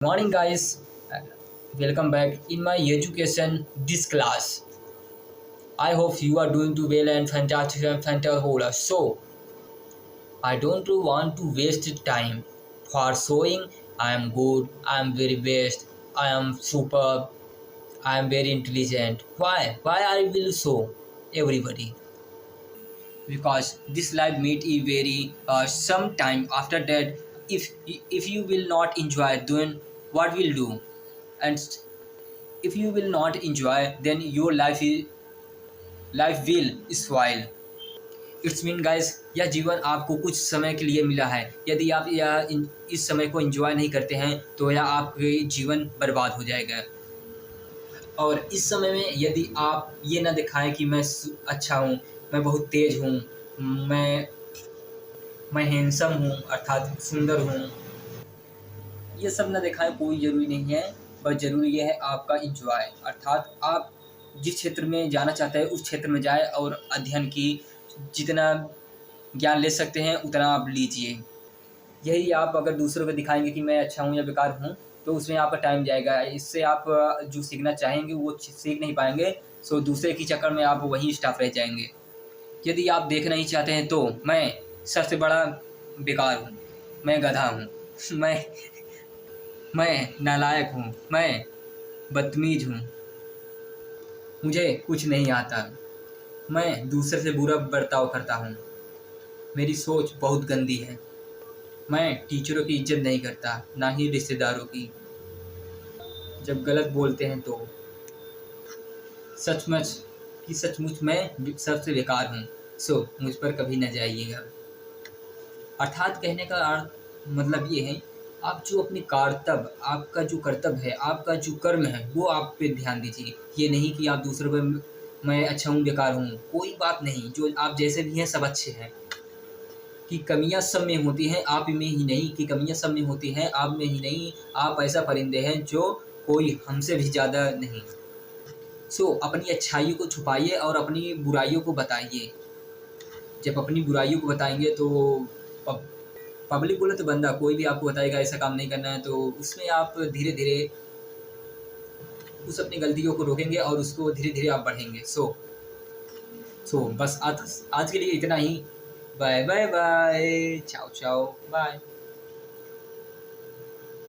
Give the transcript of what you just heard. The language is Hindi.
Morning, guys. Welcome back in my education this class. I hope you are doing too well and fantastic and fantastic. So I don't want to waste time for showing I am good, I am very best, I am superb, I am very intelligent. Why? Why I will show everybody? Because this life meet is very some time after that. If you will not enjoy, then what will do? And if you will not enjoy, then your life will spoil. It's mean guys, यह जीवन आपको कुछ समय के लिए मिला है। यदि आप इस समय को एंजॉय नहीं करते हैं तो यह आपके जीवन बर्बाद हो जाएगा। और इस समय में यदि आप ये ना दिखाएं कि मैं अच्छा हूँ, मैं बहुत तेज हूँ, मैं हैंडसम हूँ अर्थात सुंदर हूँ, ये सब ना दिखाएं, कोई ज़रूरी नहीं है। बस ज़रूरी ये है आपका इंजॉय, अर्थात आप जिस क्षेत्र में जाना चाहते हैं उस क्षेत्र में जाए और अध्ययन की जितना ज्ञान ले सकते हैं उतना आप लीजिए। यही आप अगर दूसरों को दिखाएंगे कि मैं अच्छा हूँ या बेकार हूँ तो उसमें आपका टाइम जाएगा। इससे आप जो सीखना चाहेंगे वो सीख नहीं पाएंगे। सो दूसरे की चक्कर में आप वहीं स्टॉप रह जाएंगे। यदि आप देखना ही चाहते हैं तो मैं सबसे बड़ा बेकार हूँ, मैं गधा हूँ, मैं नालायक हूँ, मैं बदतमीज हूँ, मुझे कुछ नहीं आता, मैं दूसरे से बुरा बर्ताव करता हूँ, मेरी सोच बहुत गंदी है, मैं टीचरों की इज्जत नहीं करता, ना ही रिश्तेदारों की। जब गलत बोलते हैं तो सचमुच मैं सबसे बेकार हूँ। सो मुझ पर कभी न जाइएगा। अर्थात कहने का मतलब ये है, आप जो अपनी आपका जो कर्तव्य है, आपका जो कर्म है, वो आप पे ध्यान दीजिए। ये नहीं कि आप दूसरों पे मैं अच्छा हूँ बेकार हूँ, कोई बात नहीं। जो आप जैसे भी हैं सब अच्छे हैं। कि कमियां सब में होती हैं, आप में ही नहीं। कि कमियां सब में होती हैं, आप में ही नहीं। आप ऐसा परिंदे हैं जो कोई हमसे भी ज़्यादा नहीं। सो अपनी अच्छाइयों को छुपाइए और अपनी बुराइयों को बताइए। जब अपनी बुराइयों को बताएंगे तो पब्लिक बोले तो बंदा, कोई भी आपको बताएगा ऐसा काम नहीं करना है, तो उसमें आप धीरे धीरे उस अपनी गलतियों को रोकेंगे और उसको धीरे धीरे आप बढ़ेंगे। सो बस आज के लिए इतना ही। बाय बाय बाय, चाओ चाओ, बाय।